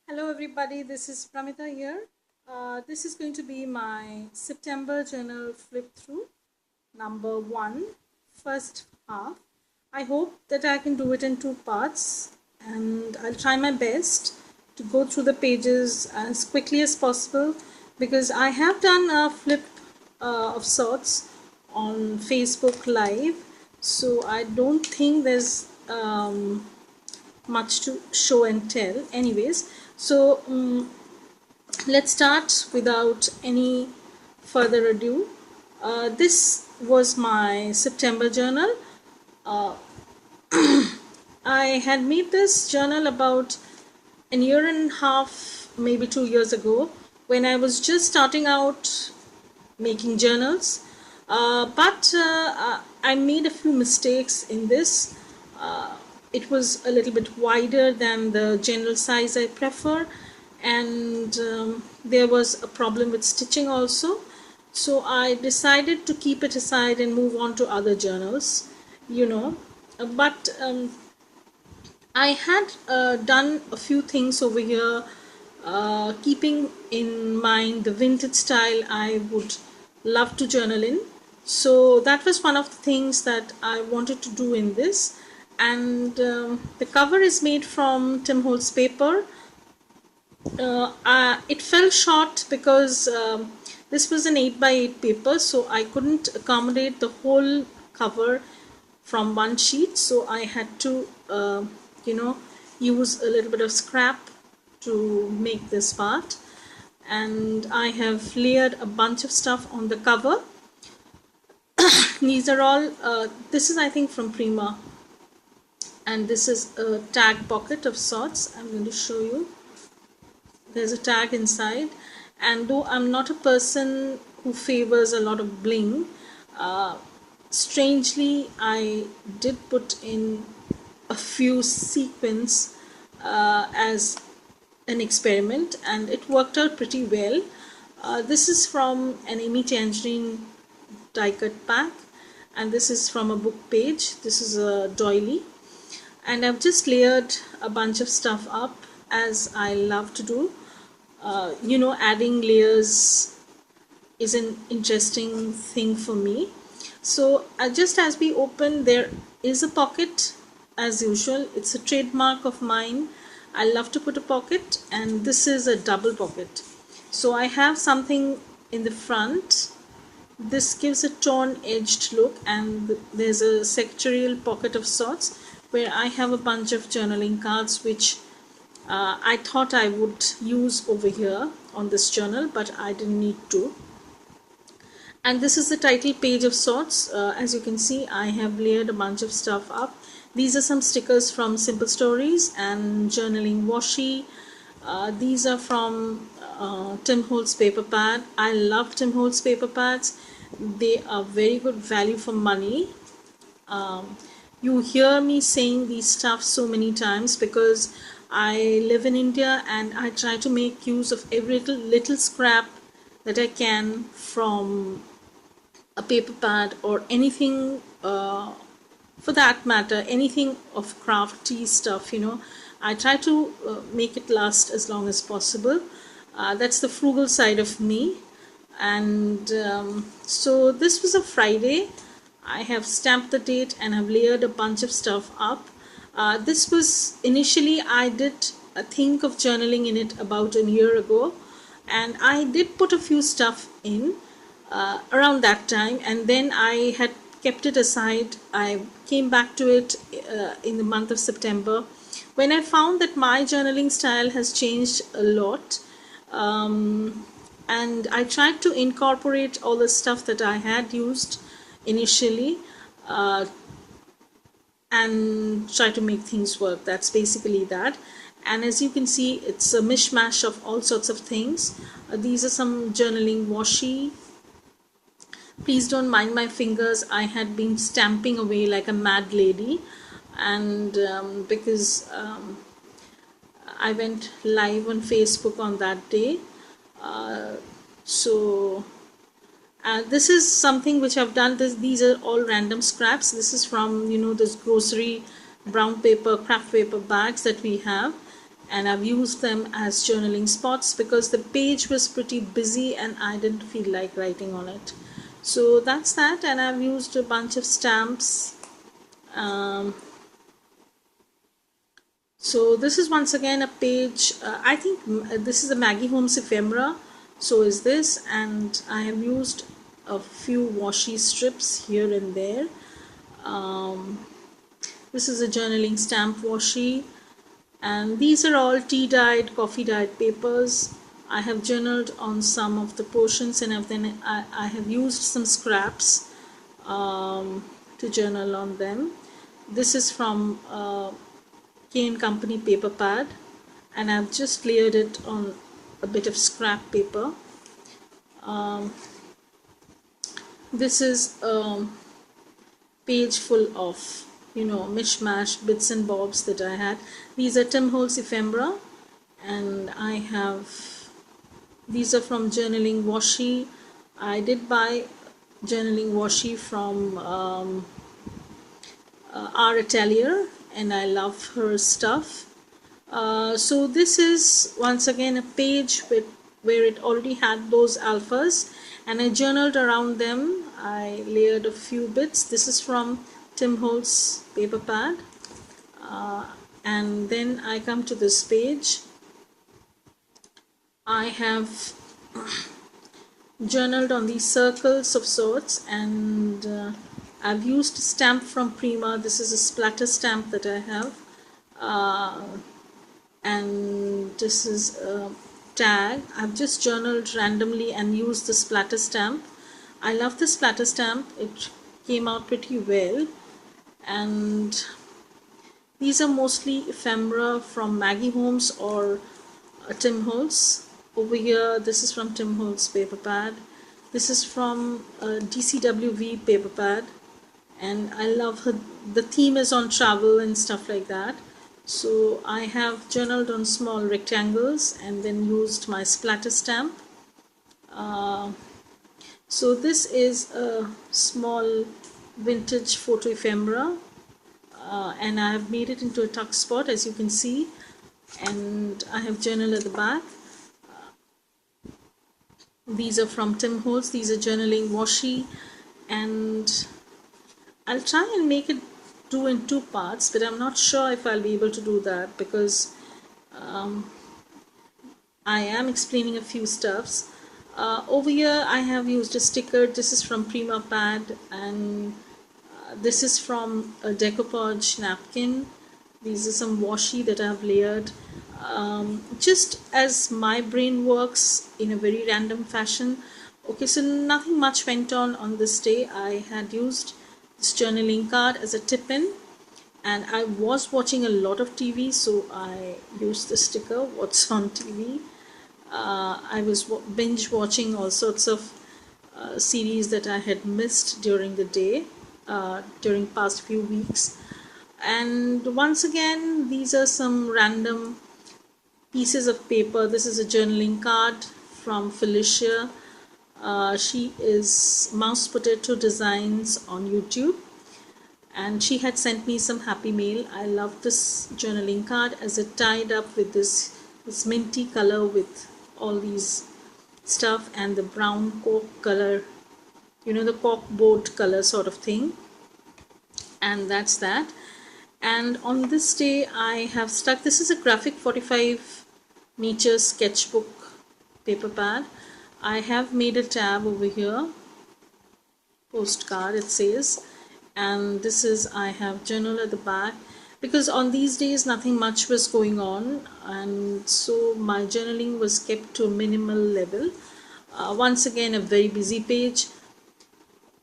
Hello everybody, this is Pramita here. This is going to be my September journal flip through number one, first half. I hope that I can do it in two parts and I'll try my best to go through the pages as quickly as possible because I have done a flip of sorts on Facebook Live, so I don't think there's much to show and tell. Anyways, so let's start without any further ado. This was my September journal. Uh, I had made this journal about a year and a half, maybe 2 years ago, when I was just starting out making journals. But I made a few mistakes in this. It was a little bit wider than the general size I prefer, and there was a problem with stitching also. So I decided to keep it aside and move on to other journals, you know. But I had done a few things over here, keeping in mind the vintage style I would love to journal in. So that was one of the things that I wanted to do in this. And the cover is made from Tim Holtz paper. It fell short because this was an 8 by 8 paper, so I couldn't accommodate the whole cover from one sheet, so I had to use a little bit of scrap to make this part. And I have layered a bunch of stuff on the cover. These are all this is, I think, from Prima, and this is a tag pocket of sorts. I'm going to show you. There's a tag inside, and though I'm not a person who favors a lot of bling, strangely I did put in a few sequins as an experiment, and it worked out pretty well. This is from an Amy Tangerine die cut pack, and this is from a book page. This is a doily, and I've just layered a bunch of stuff up as I love to do. Adding layers is an interesting thing for me. So just as we open, there is a pocket as usual. It's a trademark of mine. I love to put a pocket, and this is a double pocket. So I have something in the front. This gives a torn edged look, and there's a sectorial pocket of sorts where I have a bunch of journaling cards which I thought I would use over here on this journal, but I didn't need to. And this is the title page of sorts. As you can see, I have layered a bunch of stuff up. These are some stickers from Simple Stories and Journaling Washi. These are from Tim Holtz paper pad. I love Tim Holtz paper pads. They are very good value for money. You hear me saying these stuff so many times because I live in India and I try to make use of every little scrap that I can from a paper pad or anything, for that matter, anything of crafty stuff. I try to make it last as long as possible. That's the frugal side of me. And so this was a Friday. I have stamped the date and have layered a bunch of stuff up. This was initially, I did think of journaling in it about a year ago, and I did put a few stuff in around that time, and then I had kept it aside. I came back to it in the month of September when I found that my journaling style has changed a lot, and I tried to incorporate all the stuff that I had used initially and try to make things work. That's basically that. And as you can see, it's a mishmash of all sorts of things. These are some journaling washi. Please don't mind my fingers. I had been stamping away like a mad lady, and because I went live on Facebook on that day. So this is something which I've done. These are all random scraps. This is from this grocery brown paper, craft paper bags that we have. and I've used them as journaling spots because the page was pretty busy and I didn't feel like writing on it. So that's that. And I've used a bunch of stamps. So this is once again a page, I think this is a Maggie Holmes ephemera, so is this, and I have used a few washi strips here and there. This is a journaling stamp washi, and these are all tea dyed, coffee dyed papers. I have journaled on some of the portions, and then I have used some scraps to journal on them. This is from Kane Company paper pad, and I've just layered it on a bit of scrap paper. This is a page full of mishmash bits and bobs that I had. These are Tim Holtz ephemera, and these are from Journaling Washi. I did buy Journaling Washi from our atelier, and I love her stuff. So this is once again a page where it already had those alphas, and I journaled around them. I layered a few bits. This is from Tim Holtz paper pad, and then I come to this page. I have journaled on these circles of sorts, and I've used a stamp from Prima. This is a splatter stamp that I have, and this is a tag. I've just journaled randomly and used the splatter stamp. I love the splatter stamp. It came out pretty well, and these are mostly ephemera from Maggie Holmes or Tim Holtz. Over here, this is from Tim Holtz paper pad. This is from DCWV paper pad, and I love her. The theme is on travel and stuff like that. So I have journaled on small rectangles and then used my splatter stamp. So this is a small vintage photo ephemera, and I have made it into a tuck spot, as you can see, and I have journal at the back. These are from Tim Holtz. These are Journaling Washi, and I'll try and make it do in 2 parts, but I'm not sure if I'll be able to do that because I am explaining a few stuffs. Over here I have used a sticker. This is from Prima pad, and this is from a decoupage napkin. These are some washi that I've layered. Just as my brain works in a very random fashion. Okay, so nothing much went on this day. I had used this journaling card as a tip-in, and I was watching a lot of TV, so I used the sticker, what's on TV. I was binge watching all sorts of series that I had missed during the day, during past few weeks. And once again, these are some random pieces of paper. This is a journaling card from Felicia. She is Mouse Potato Designs on YouTube, and she had sent me some happy mail. I love this journaling card as it tied up with this minty color with all these stuff, and the brown cork color, the cork board color sort of thing. And that's that. And on this day I have stuck, this is a graphic 45 meter sketchbook paper pad. I have made a tab over here, postcard it says, and this is, I have journal at the back because on these days nothing much was going on, and so my journaling was kept to a minimal level. Once again, a very busy page.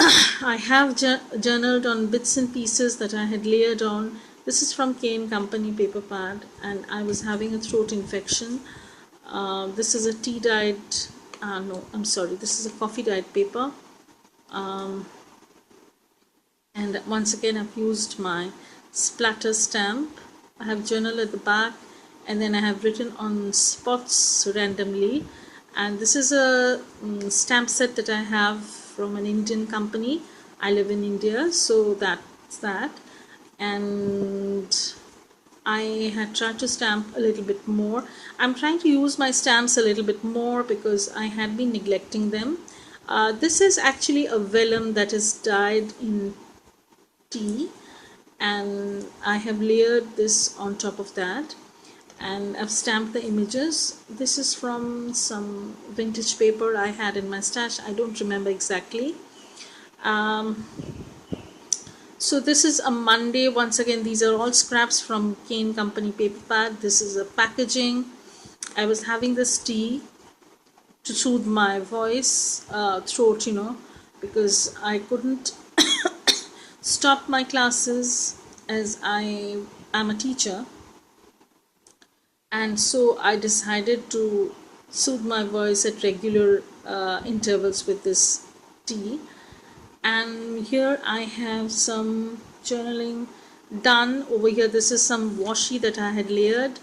I have journaled on bits and pieces that I had layered on. This is from Kane Company paper pad, and I was having a throat infection. This is a tea dyed, no, I'm sorry, this is a coffee dyed paper. And once again, I've used my splatter stamp. I have journal at the back, and then I have written on spots randomly. And this is a stamp set that I have from an Indian company. I live in India, so that's that. And I had tried to stamp a little bit more. I'm trying to use my stamps a little bit more because I had been neglecting them. This is actually a vellum that is dyed in tea, and I have layered this on top of that, and I've stamped the images. This is from some vintage paper I had in my stash. I don't remember exactly. So this is a Monday. Once again, these are all scraps from Kane Company paper pad. This is a packaging. I was having this tea to soothe my voice, throat, because I couldn't stop my classes as I am a teacher, and so I decided to soothe my voice at regular intervals with this tea. And here I have some journaling done. Over here, this is some washi that I had layered.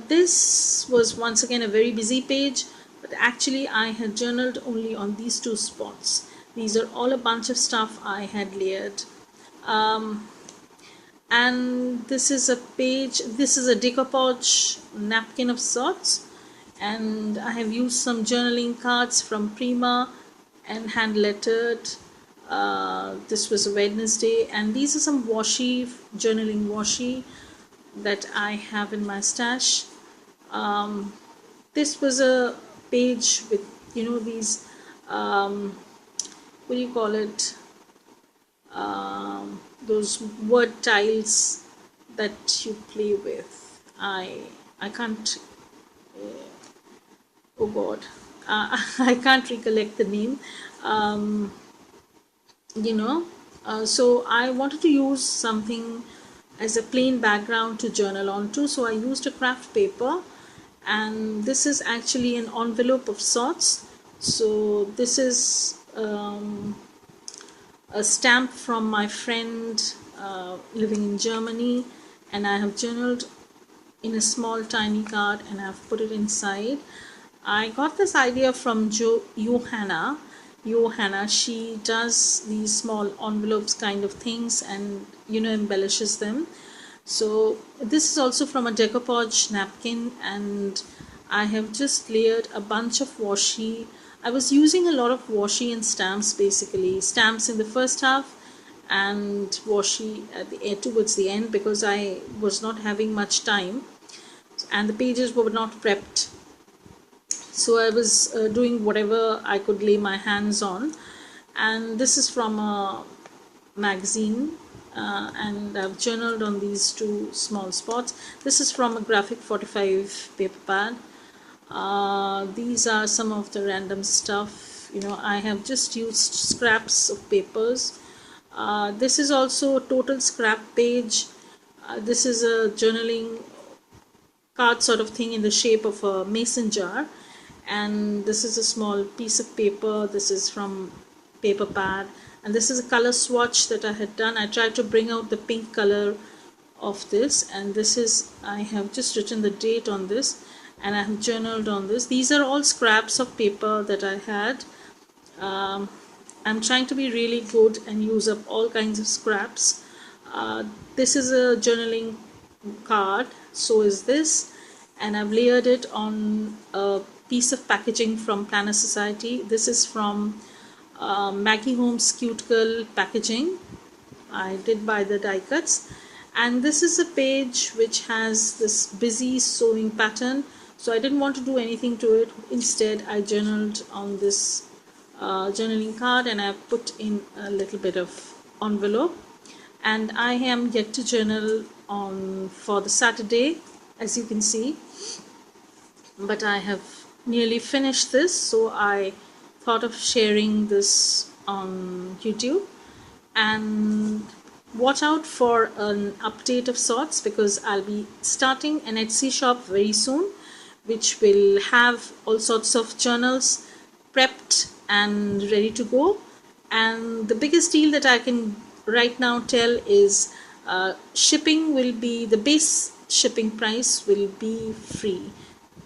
This was once again a very busy page, but actually I had journaled only on these two spots. These are all a bunch of stuff I had layered. And this is a page, this is a decoupage napkin of sorts, and I have used some journaling cards from Prima and hand lettered. This was a Wednesday, and these are some washi, journaling washi that I have in my stash. This was a page with these what do you call it, those word tiles that you play with. I can't, oh god, I can't recollect the name. So I wanted to use something as a plain background to journal onto, so I used a craft paper, and this is actually an envelope of sorts. So this is a stamp from my friend living in Germany, and I have journaled in a small tiny card and I've put it inside. I got this idea from Johanna. She does these small envelopes kind of things and embellishes them. So this is also from a decoupage napkin, and I have just layered a bunch of washi. I was using a lot of washi and stamps, basically stamps in the first half and washi at the end, towards the end, because I was not having much time and the pages were not prepped. So I was doing whatever I could lay my hands on. And this is from a magazine, and I've journaled on these two small spots. This is from a Graphic 45 paper pad. These are some of the random stuff. I have just used scraps of papers. This is also a total scrap page. This is a journaling card sort of thing in the shape of a mason jar, and this is a small piece of paper. This is from paper pad, and this is a color swatch that I had done. I tried to bring out the pink color of this, and this is, I have just written the date on this and I have journaled on this. These are all scraps of paper that I had. I'm trying to be really good and use up all kinds of scraps. This is a journaling card, so is this, and I've layered it on a piece of packaging from Planner Society. This is from Maggie Holmes Cuticle packaging. I did buy the die cuts, and this is a page which has this busy sewing pattern, so I didn't want to do anything to it. Instead, I journaled on this journaling card, and I put in a little bit of envelope. And I am yet to journal on for the Saturday, as you can see, but I have nearly finished this, so I thought of sharing this on YouTube. And watch out for an update of sorts, because I'll be starting an Etsy shop very soon, which will have all sorts of journals prepped and ready to go. And the biggest deal that I can right now tell is shipping will be, the base shipping price will be free.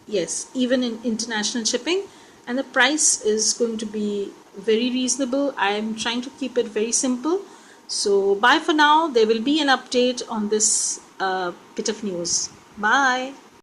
Yes, even in international shipping, and the price is going to be very reasonable. I am trying to keep it very simple So bye for now. There will be an update on this bit of news. Bye.